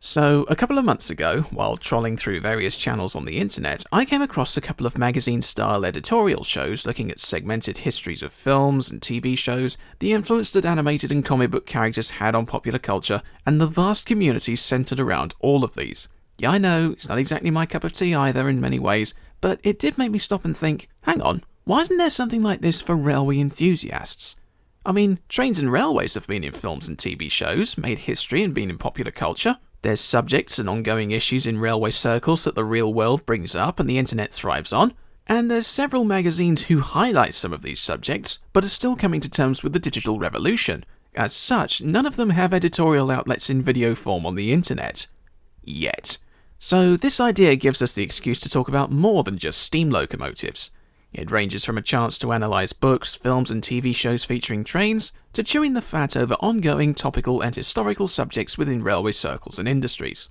So, a couple of months ago, while trolling through various channels on the internet, I came across a couple of magazine-style editorial shows looking at segmented histories of films and TV shows, the influence that animated and comic book characters had on popular culture, and the vast communities centered around all of these. Yeah, I know, it's not exactly my cup of tea either in many ways, but it did make me stop and think, hang on, why isn't there something like this for railway enthusiasts? I mean, trains and railways have been in films and TV shows, made history and been in popular culture. There's subjects and ongoing issues in railway circles that the real world brings up and the internet thrives on. And there's several magazines who highlight some of these subjects, but are still coming to terms with the digital revolution. As such, none of them have editorial outlets in video form on the internet. Yet. So this idea gives us the excuse to talk about more than just steam locomotives. It ranges from a chance to analyse books, films and TV shows featuring trains, to chewing the fat over ongoing topical and historical subjects within railway circles and industries.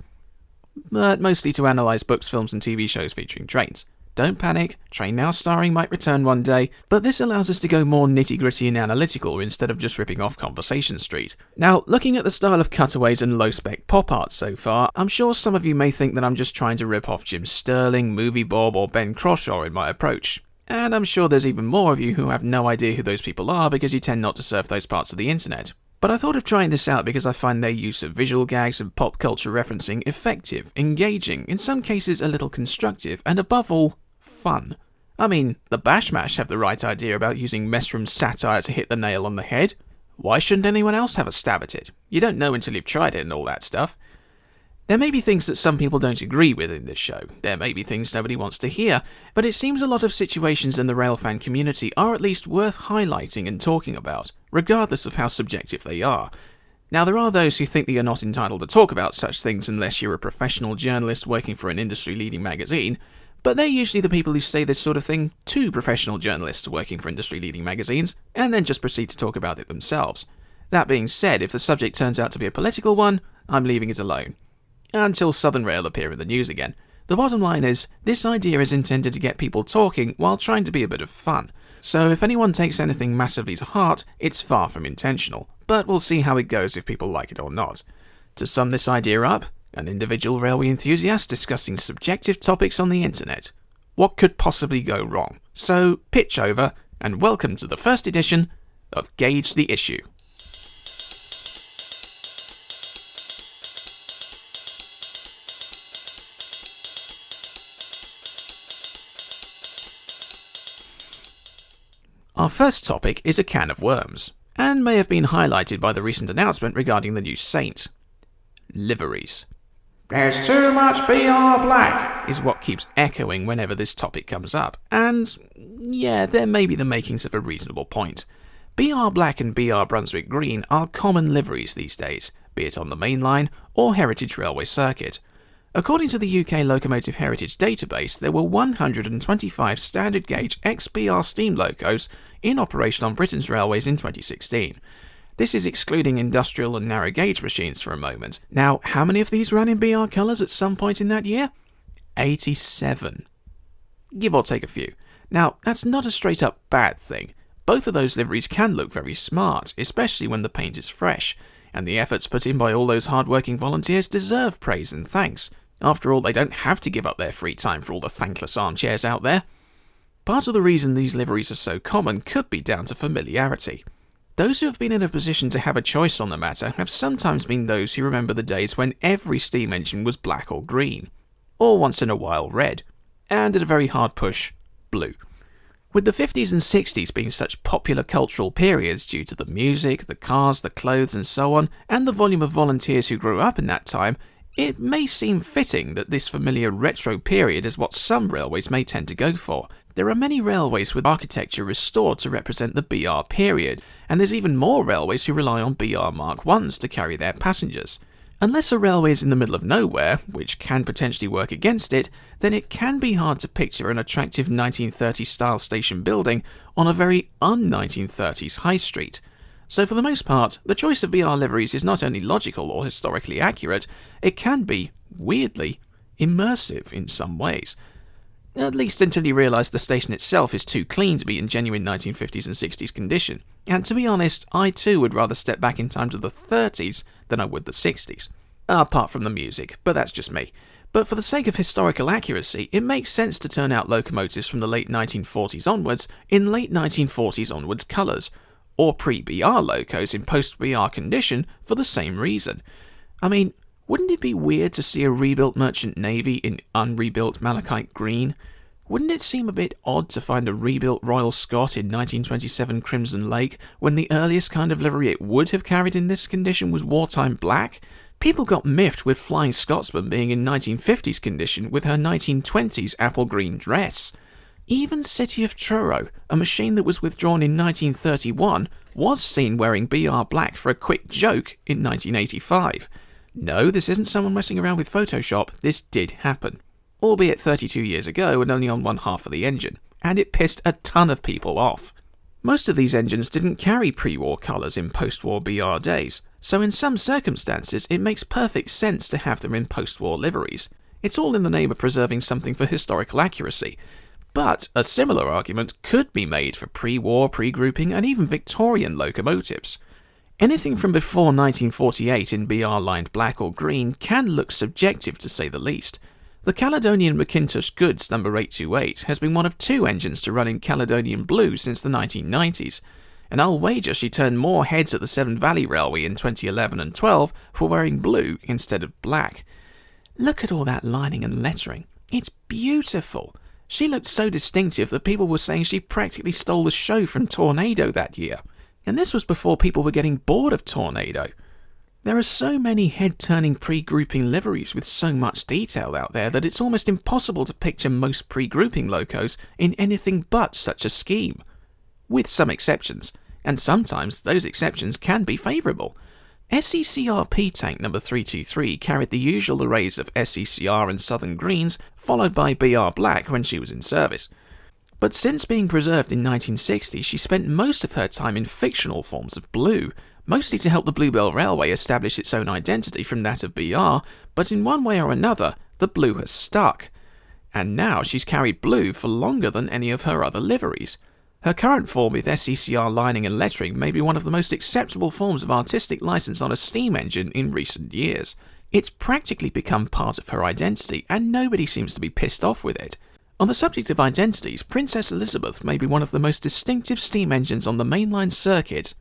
But mostly to analyse books, films and TV shows featuring trains. Don't panic, Train Now Starring might return one day, but this allows us to go more nitty-gritty and analytical instead of just ripping off Conversation Street. Now, looking at the style of cutaways and low-spec pop art so far, I'm sure some of you may think that I'm just trying to rip off Jim Sterling, Movie Bob or Ben Croshaw in my approach. And I'm sure there's even more of you who have no idea who those people are because you tend not to surf those parts of the internet. But I thought of trying this out because I find their use of visual gags and pop culture referencing effective, engaging, in some cases a little constructive, and above all, fun. I mean, the Bash Mash have the right idea about using messroom satire to hit the nail on the head. Why shouldn't anyone else have a stab at it? You don't know until you've tried it and all that stuff. There may be things that some people don't agree with in this show, there may be things nobody wants to hear, but it seems a lot of situations in the railfan community are at least worth highlighting and talking about, regardless of how subjective they are. Now there are those who think that you're not entitled to talk about such things unless you're a professional journalist working for an industry-leading magazine, but they're usually the people who say this sort of thing to professional journalists working for industry-leading magazines, and then just proceed to talk about it themselves. That being said, if the subject turns out to be a political one, I'm leaving it alone. Until Southern Rail appear in the news again. The bottom line is, this idea is intended to get people talking while trying to be a bit of fun. So if anyone takes anything massively to heart, it's far from intentional. But we'll see how it goes if people like it or not. To sum this idea up, an individual railway enthusiast discussing subjective topics on the internet. What could possibly go wrong? So, pitch over, and welcome to the first edition of Gauge the Issue. Our first topic is a can of worms, and may have been highlighted by the recent announcement regarding the new Saint. Liveries. There's too much BR Black, is what keeps echoing whenever this topic comes up, and yeah, there may be the makings of a reasonable point. BR Black and BR Brunswick Green are common liveries these days, be it on the main line or Heritage Railway Circuit. According to the UK Locomotive Heritage database, there were 125 standard gauge XBR steam locos in operation on Britain's railways in 2016. This is excluding industrial and narrow gauge machines for a moment. Now, how many of these ran in BR colours at some point in that year? 87. Give or take a few. Now, that's not a straight up bad thing. Both of those liveries can look very smart, especially when the paint is fresh, and the efforts put in by all those hard-working volunteers deserve praise and thanks. After all, they don't have to give up their free time for all the thankless armchairs out there. Part of the reason these liveries are so common could be down to familiarity. Those who have been in a position to have a choice on the matter have sometimes been those who remember the days when every steam engine was black or green, or once in a while red, and at a very hard push, blue. With the 50s and 60s being such popular cultural periods due to the music, the cars, the clothes and so on, and the volume of volunteers who grew up in that time, it may seem fitting that this familiar retro period is what some railways may tend to go for. There are many railways with architecture restored to represent the BR period, and there's even more railways who rely on BR Mark Is to carry their passengers. Unless a railway is in the middle of nowhere, which can potentially work against it, then it can be hard to picture an attractive 1930s style station building on a very un-1930s high street. So for the most part, the choice of BR liveries is not only logical or historically accurate, it can be, weirdly, immersive in some ways. At least until you realise the station itself is too clean to be in genuine 1950s and 60s condition. And to be honest, I too would rather step back in time to the 30s than I would the 60s. apart from the music, but that's just me. But for the sake of historical accuracy, it makes sense to turn out locomotives from the late 1940s onwards in late 1940s onwards colours, or pre-BR locos in post-BR condition for the same reason. I mean, wouldn't it be weird to see a rebuilt Merchant Navy in unrebuilt malachite green? Wouldn't it seem a bit odd to find a rebuilt Royal Scot in 1927 Crimson Lake when the earliest kind of livery it would have carried in this condition was wartime black? People got miffed with Flying Scotsman being in 1950s condition with her 1920s apple green dress. Even City of Truro, a machine that was withdrawn in 1931, was seen wearing BR black for a quick joke in 1985. No, this isn't someone messing around with Photoshop, this did happen. Albeit 32 years ago and only on one half of the engine, and it pissed a ton of people off. Most of these engines didn't carry pre-war colours in post-war BR days, so in some circumstances it makes perfect sense to have them in post-war liveries. It's all in the name of preserving something for historical accuracy. But a similar argument could be made for pre-war, pre-grouping and even Victorian locomotives. Anything from before 1948 in BR lined black or green can look subjective to say the least. The Caledonian McIntosh Goods No. 828 has been one of 2 engines to run in Caledonian blue since the 1990s, and I'll wager she turned more heads at the Severn Valley Railway in 2011 and 12 for wearing blue instead of black. Look at all that lining and lettering. It's beautiful. She looked so distinctive that people were saying she practically stole the show from Tornado that year. And this was before people were getting bored of Tornado. There are so many head-turning pre-grouping liveries with so much detail out there that it's almost impossible to picture most pre-grouping locos in anything but such a scheme. With some exceptions, and sometimes those exceptions can be favourable. SECRP tank No. 323 carried the usual arrays of SECR and Southern Greens, followed by BR Black when she was in service. But since being preserved in 1960, she spent most of her time in fictional forms of blue, mostly to help the Bluebell Railway establish its own identity from that of BR, but in one way or another, the blue has stuck. And now she's carried blue for longer than any of her other liveries. Her current form with SECR lining and lettering may be one of the most acceptable forms of artistic license on a steam engine in recent years. It's practically become part of her identity, and nobody seems to be pissed off with it. On the subject of identities, Princess Elizabeth may be one of the most distinctive steam engines on the mainline circuit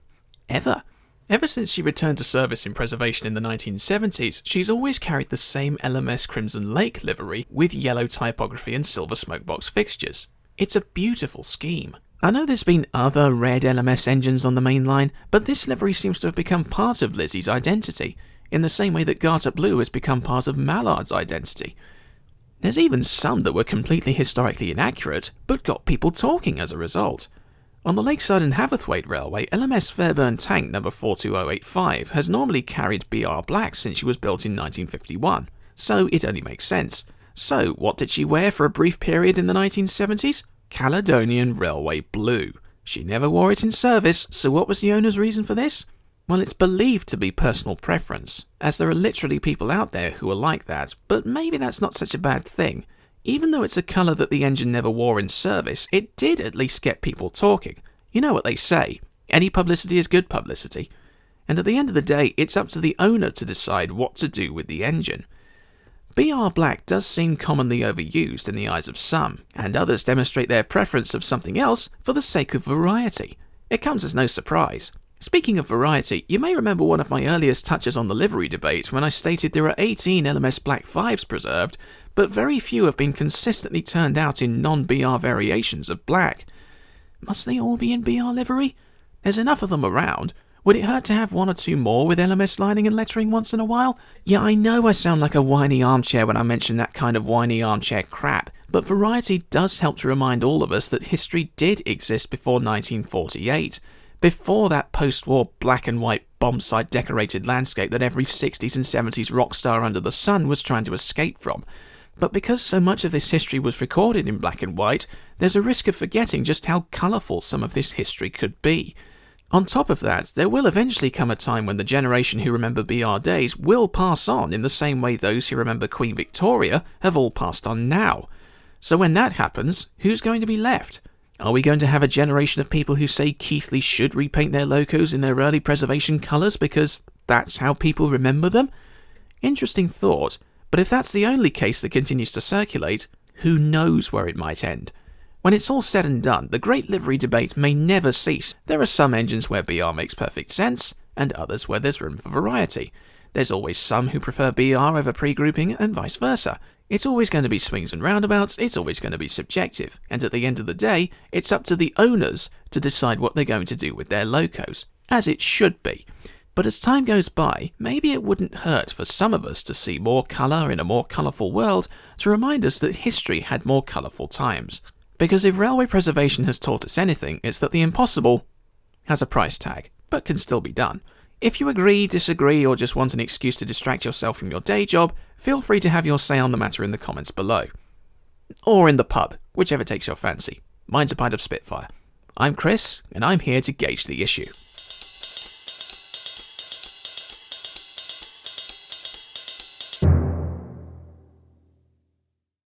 ever. Ever since she returned to service in preservation in the 1970s, she's always carried the same LMS Crimson Lake livery with yellow typography and silver smokebox fixtures. It's a beautiful scheme. I know there's been other red LMS engines on the main line, but this livery seems to have become part of Lizzie's identity, in the same way that Garter Blue has become part of Mallard's identity. There's even some that were completely historically inaccurate, but got people talking as a result. On the Lakeside and Haverthwaite Railway, LMS Fairburn Tank No. 42085 has normally carried BR Black since she was built in 1951, so it only makes sense. So, what did she wear for a brief period in the 1970s? Caledonian Railway Blue. She never wore it in service, so what was the owner's reason for this? Well, it's believed to be personal preference, as there are literally people out there who are like that, but maybe that's not such a bad thing. Even though it's a colour that the engine never wore in service, it did at least get people talking. You know what they say, any publicity is good publicity. And at the end of the day, it's up to the owner to decide what to do with the engine. BR Black does seem commonly overused in the eyes of some, and others demonstrate their preference of something else for the sake of variety. It comes as no surprise. Speaking of variety, you may remember one of my earliest touches on the livery debate when I stated there are 18 LMS Black 5s preserved, but very few have been consistently turned out in non-BR variations of black. Must they all be in BR livery? There's enough of them around. Would it hurt to have one or two more with LMS lining and lettering once in a while? Yeah, I know I sound like a whiny armchair when I mention that kind of whiny armchair crap, but variety does help to remind all of us that history did exist before 1948. Before that post-war black and white bomb-site decorated landscape that every 60s and 70s rock star under the sun was trying to escape from. But because so much of this history was recorded in black and white, there's a risk of forgetting just how colourful some of this history could be. On top of that, there will eventually come a time when the generation who remember BR days will pass on in the same way those who remember Queen Victoria have all passed on now. So when that happens, who's going to be left? Are we going to have a generation of people who say Keighley should repaint their locos in their early preservation colours because that's how people remember them? Interesting thought, but if that's the only case that continues to circulate, who knows where it might end? When it's all said and done, the great livery debate may never cease. There are some engines where BR makes perfect sense, and others where there's room for variety. There's always some who prefer BR over pre-grouping, and vice versa. It's always going to be swings and roundabouts, it's always going to be subjective, and at the end of the day, it's up to the owners to decide what they're going to do with their locos, as it should be. But as time goes by, maybe it wouldn't hurt for some of us to see more colour in a more colourful world to remind us that history had more colourful times. Because if railway preservation has taught us anything, it's that the impossible has a price tag, but can still be done. If you agree, disagree, or just want an excuse to distract yourself from your day job, feel free to have your say on the matter in the comments below. Or in the pub, whichever takes your fancy. Mine's a pint of Spitfire. I'm Chris, and I'm here to gauge the issue.